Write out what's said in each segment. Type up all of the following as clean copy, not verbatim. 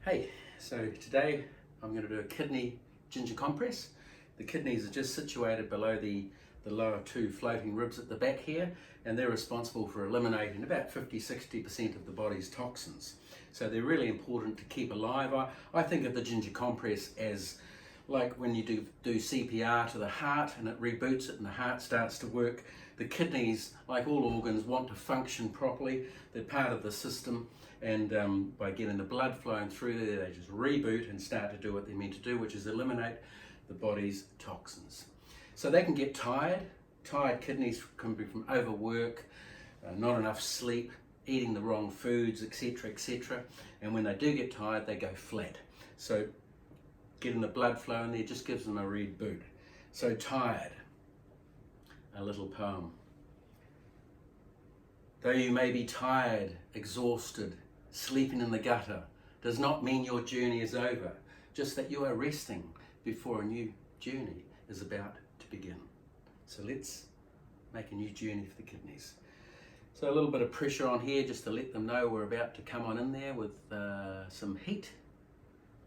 Hey, so today I'm going to do a kidney ginger compress. The kidneys are just situated below the lower two floating ribs at the back here, and they're responsible for eliminating about 50-60% of the body's toxins. So they're really important to keep alive. I think of the ginger compress as like when you do CPR to the heart and it reboots it and the heart starts to work. The kidneys, like all organs, want to function properly. They're part of the system, and by getting the blood flowing through there, they just reboot and start to do what they're meant to do, which is eliminate the body's toxins. So they can get tired. Tired kidneys can be from overwork, not enough sleep, eating the wrong foods, etc., etc. And when they do get tired, they go flat. So getting the blood flow in there just gives them a reboot. So tired. A little poem. Though you may be tired, exhausted, sleeping in the gutter, does not mean your journey is over, just that you are resting before a new journey is about to begin. So let's make a new journey for the kidneys. So a little bit of pressure on here just to let them know we're about to come on in there with some heat,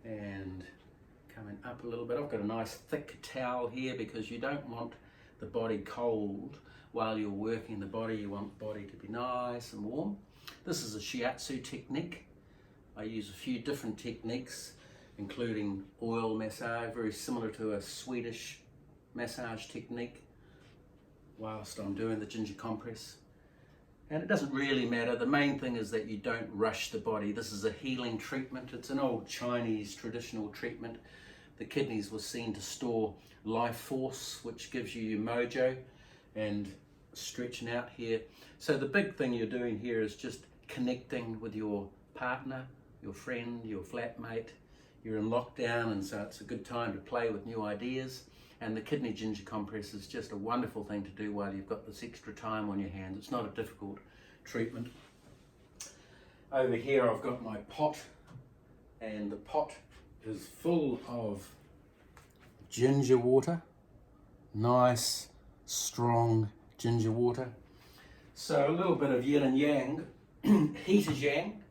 and coming up a little bit. I've got a nice thick towel here because you don't want the body cold while you're working the body. You want the body to be nice and warm. This is a shiatsu technique. I use a few different techniques, including oil massage, very similar to a Swedish massage technique, whilst I'm doing the ginger compress. And it doesn't really matter. The main thing is that you don't rush the body. This is a healing treatment. It's an old Chinese traditional treatment. The kidneys were seen to store life force, which gives you your mojo, and stretching out here. So the big thing you're doing here is just connecting with your partner, your friend, your flatmate. You're in lockdown, and so it's a good time to play with new ideas. And the kidney ginger compress is just a wonderful thing to do while you've got this extra time on your hands. It's not a difficult treatment. Over here I've got my pot, and the pot is full of ginger water, nice strong ginger water. So a little bit of yin and yang. Heat is yang,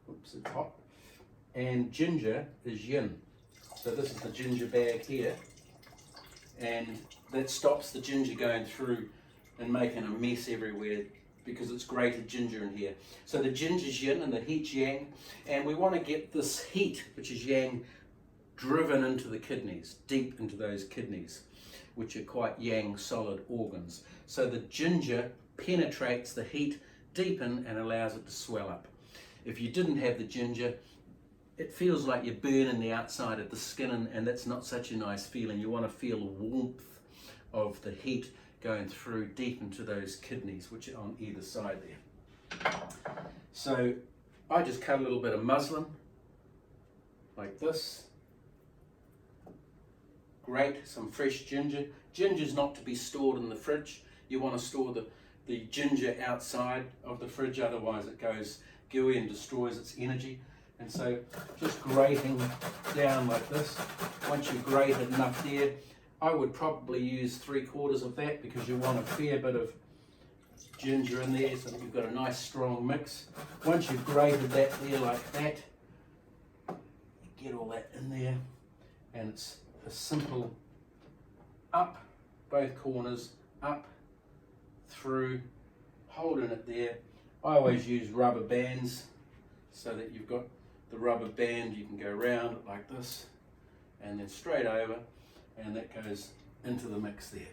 oops, it's hot, and ginger is yin. So this is the ginger bag here, and that stops the ginger going through and making a mess everywhere because it's grated ginger in here. So the ginger's yin and the heat's yang, and we want to get this heat, which is yang, driven into the kidneys, deep into those kidneys, which are quite yang solid organs. So the ginger penetrates the heat deep in and allows it to swell up. If you didn't have the ginger, it feels like you're burning the outside of the skin, and that's not such a nice feeling. You want to feel the warmth of the heat going through deep into those kidneys, which are on either side there. So I just cut a little bit of muslin like this. Grate some fresh ginger. Ginger's not to be stored in the fridge. You want to store the ginger outside of the fridge, otherwise it goes gooey and destroys its energy. And so just grating down like this. Once you've grated enough there, I would probably use 3/4 of that because you want a fair bit of ginger in there so that you've got a nice strong mix. Once you've grated that there like that, get all that in there, and it's a simple up, both corners, up, through, holding it there. I always use rubber bands so that you've got the rubber band, you can go around it like this and then straight over, and that goes into the mix there.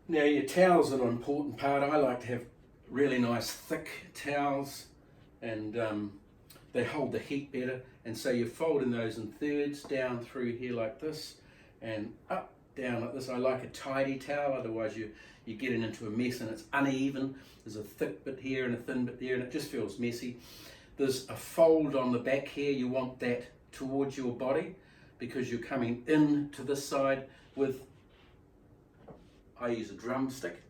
Now your towels are an important part. I like to have really nice thick towels, and they hold the heat better, and so you're folding those in thirds down through here like this and up, down like this. I like a tidy towel, otherwise you're getting into a mess and it's uneven. There's a thick bit here and a thin bit there and it just feels messy. There's a fold on the back here. You want that towards your body because you're coming in to this side with, I use a drumstick,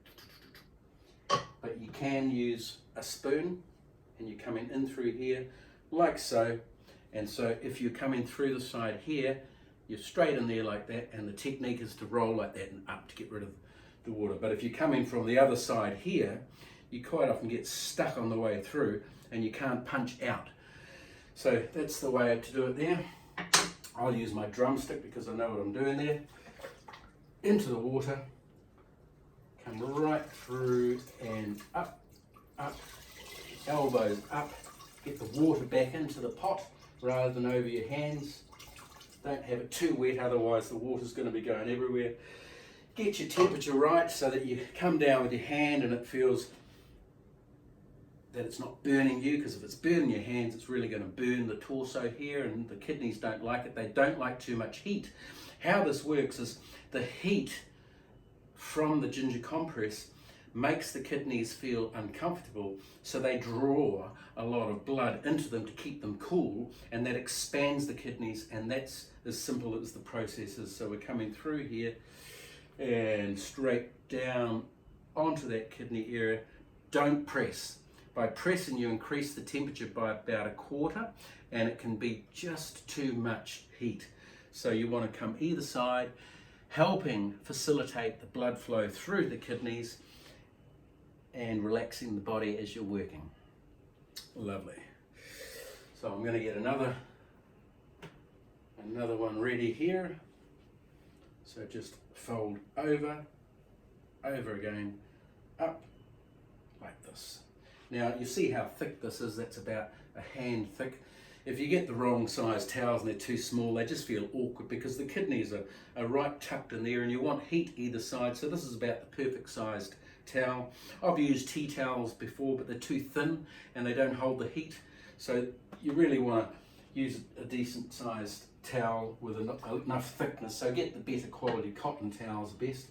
but you can use a spoon, and you're coming in through here like so. And so if you're coming through the side here, you're straight in there like that, and the technique is to roll like that and up to get rid of the water. But if you're coming from the other side here, you quite often get stuck on the way through and you can't punch out. So that's the way to do it there. I'll use my drumstick because I know what I'm doing there. Into the water, come right through and up, up, elbows up, get the water back into the pot rather than over your hands. Don't have it too wet, otherwise the water's going to be going everywhere. Get your temperature right so that you come down with your hand and it feels that it's not burning you, because if it's burning your hands, it's really going to burn the torso here, and the kidneys don't like it. They don't like too much heat. How this works is the heat from the ginger compress makes the kidneys feel uncomfortable, so they draw a lot of blood into them to keep them cool, and that expands the kidneys, and that's as simple as the process is. So we're coming through here and straight down onto that kidney area. Don't press. By pressing, you increase the temperature by about 1/4, and it can be just too much heat. So you want to come either side, helping facilitate the blood flow through the kidneys and relaxing the body as you're working. Lovely. So I'm going to get another one ready here. So just fold over again, up like this. Now you see how thick this is. That's about a hand thick. If you get the wrong size towels and they're too small, they just feel awkward because the kidneys are right tucked in there, and you want heat either side. So this is about the perfect sized towel. I've used tea towels before, but they're too thin and they don't hold the heat. So you really want to use a decent sized towel with enough thickness. So get the better quality cotton towels best.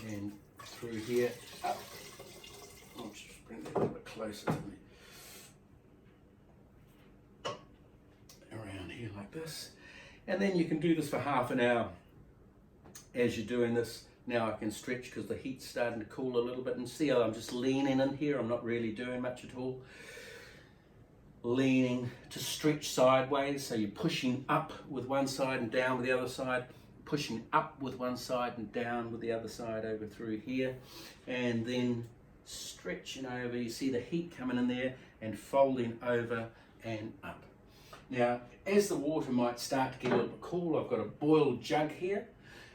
And through here, up. I'll just bring that a little bit closer to me. Around here like this. And then you can do this for half an hour. As you're doing this, now I can stretch because the heat's starting to cool a little bit, and see how I'm just leaning in here. I'm not really doing much at all. Leaning to stretch sideways, so you're pushing up with one side and down with the other side, pushing up with one side and down with the other side over through here, and then stretching over. You see the heat coming in there, and folding over and up. Now, as the water might start to get a little bit cool, I've got a boiled jug here.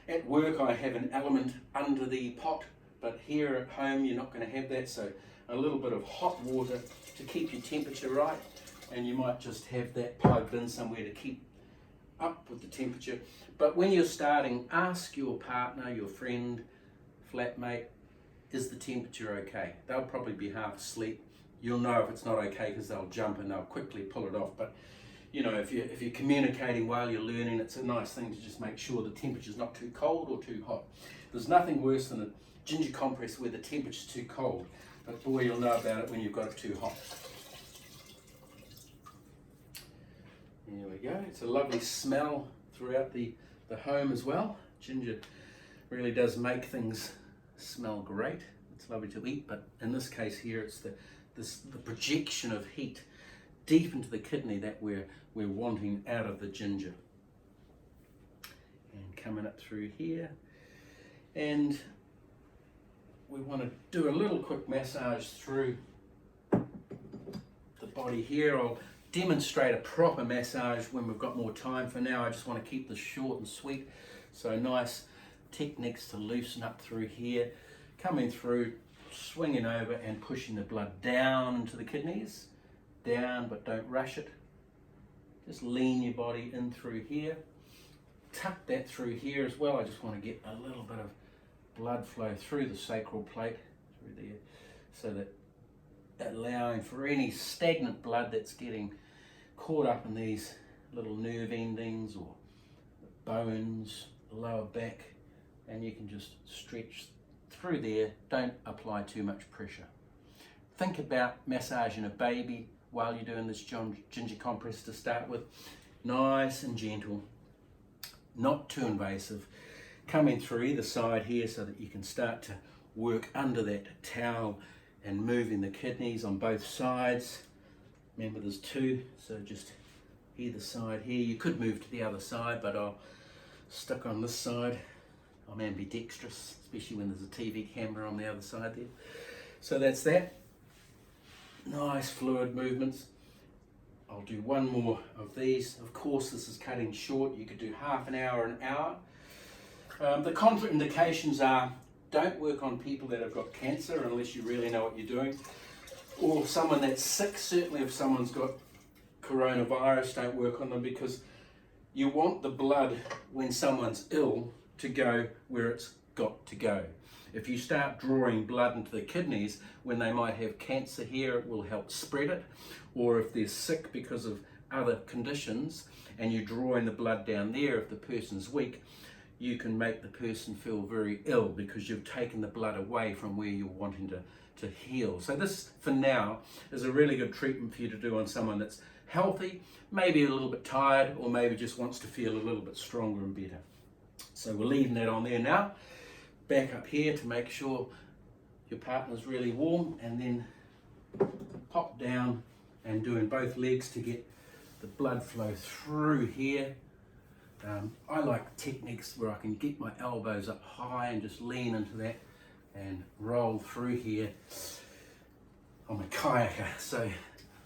At work I have an element under the pot, but here at home you're not going to have that, so a little bit of hot water to keep your temperature right, and you might just have that plugged in somewhere to keep up with the temperature. But when you're starting, ask your partner, your friend, flatmate, is the temperature okay? They'll probably be half asleep. You'll know if it's not okay because they'll jump and they'll quickly pull it off. But you know, if you're communicating while you're learning, it's a nice thing to just make sure the temperature's not too cold or too hot. There's nothing worse than a ginger compress where the temperature's too cold, but boy, you'll know about it when you've got it too hot. There we go. It's a lovely smell throughout the home as well. Ginger really does make things smell great. It's lovely to eat, but in this case here, it's the projection of heat deep into the kidney that we're wanting out of the ginger. And coming up through here, and we want to do a little quick massage through the body here. I'll demonstrate a proper massage when we've got more time. For now I just want to keep this short and sweet. So nice techniques to loosen up through here, coming through, swinging over and pushing the blood down into the kidneys. Down, but don't rush it. Just lean your body in through here. Tuck that through here as well. I just want to get a little bit of blood flow through the sacral plate, through there, so that allowing for any stagnant blood that's getting caught up in these little nerve endings or the bones, the lower back, and you can just stretch through there. Don't apply too much pressure. Think about massaging a baby while you're doing this ginger compress to start with. Nice and gentle, not too invasive. Coming through either side here so that you can start to work under that towel and moving the kidneys on both sides. Remember there's two, so just either side here. You could move to the other side, but I'll stick on this side. I'm ambidextrous. especially when there's a TV camera on the other side there. So that's that. Nice fluid movements. I'll do one more of these. Of course, this is cutting short. You could do half an hour. The contraindications are, don't work on people that have got cancer unless you really know what you're doing, or someone that's sick. Certainly if someone's got coronavirus, don't work on them, because you want the blood when someone's ill to go where it's got to go. If you start drawing blood into the kidneys when they might have cancer here, it will help spread it. Or if they're sick because of other conditions and you're drawing the blood down there, if the person's weak, you can make the person feel very ill because you've taken the blood away from where you're wanting to heal. So this, for now, is a really good treatment for you to do on someone that's healthy, maybe a little bit tired, or maybe just wants to feel a little bit stronger and better. So we're leaving that on there now. Back up here to make sure your partner's really warm, and then pop down and doing both legs to get the blood flow through here. I like techniques where I can get my elbows up high and just lean into that and roll through here. I'm a kayaker, so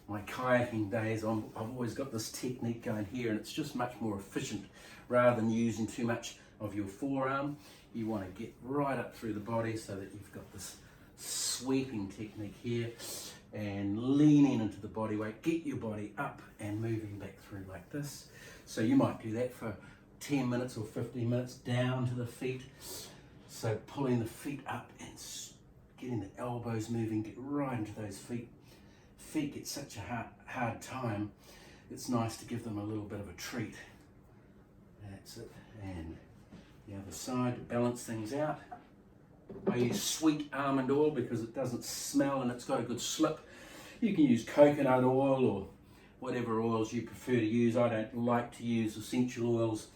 my kayaking days, I've always got this technique going here, and it's just much more efficient rather than using too much of your forearm. You want to get right up through the body so that you've got this sweeping technique here, and leaning into the body weight. Get your body up and moving back through like this. So you might do that for 10 minutes or 15 minutes down to the feet. So pulling the feet up and getting the elbows moving, get right into those feet. Feet get such a hard time. It's nice to give them a little bit of a treat. That's it. And the other side to balance things out. I use sweet almond oil because it doesn't smell and it's got a good slip. You can use coconut oil or whatever oils you prefer to use. I don't like to use essential oils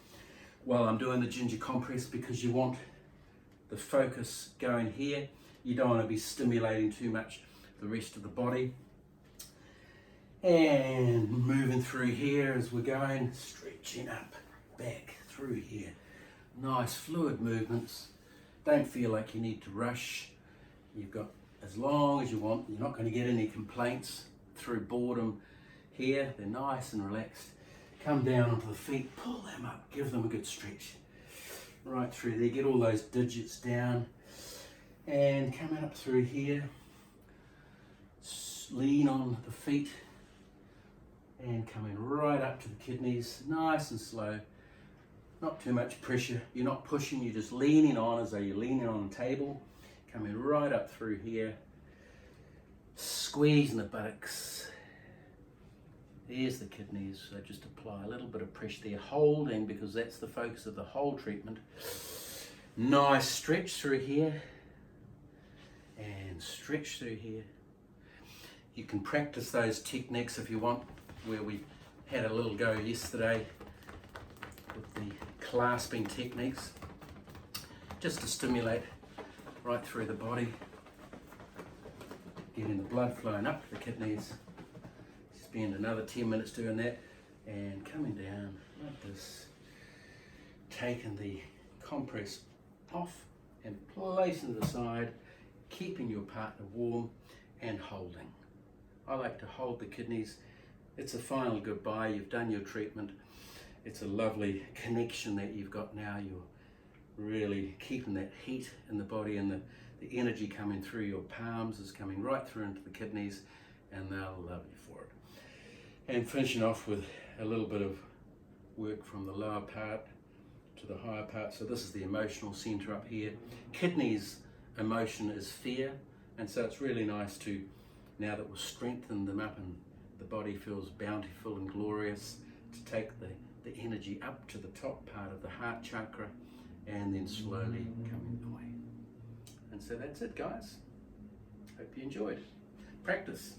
while I'm doing the ginger compress because you want the focus going here. You don't want to be stimulating too much the rest of the body. And moving through here as we're going, stretching up, back through here. Nice fluid movements. Don't feel like you need to rush. You've got as long as you want. You're not going to get any complaints through boredom here. They're nice and relaxed. Come down onto the feet, pull them up, give them a good stretch. Right through there, get all those digits down. And coming up through here, lean on the feet and coming right up to the kidneys, nice and slow. Not too much pressure. You're not pushing, you're just leaning on as though you're leaning on a table. Coming right up through here. Squeezing the buttocks. There's the kidneys. So just apply a little bit of pressure there. Holding, because that's the focus of the whole treatment. Nice stretch through here. And stretch through here. You can practice those techniques if you want, where we had a little go yesterday with the clasping techniques, just to stimulate right through the body, getting the blood flowing up the kidneys. Spend another 10 minutes doing that, and coming down like this, taking the compress off and placing it aside, keeping your partner warm and holding. I like to hold the kidneys. It's a final goodbye. You've done your treatment. It's a lovely connection that you've got now. You're really keeping that heat in the body, and the energy coming through your palms is coming right through into the kidneys, and they'll love you for it. And finishing off with a little bit of work from the lower part to the higher part. So this is the emotional center up here. Kidneys emotion is fear, and so it's really nice to, now that we've strengthened them up and the body feels bountiful and glorious, to take the energy up to the top part of the heart chakra and then slowly coming away. And so that's it, guys. Hope you enjoyed. Practice.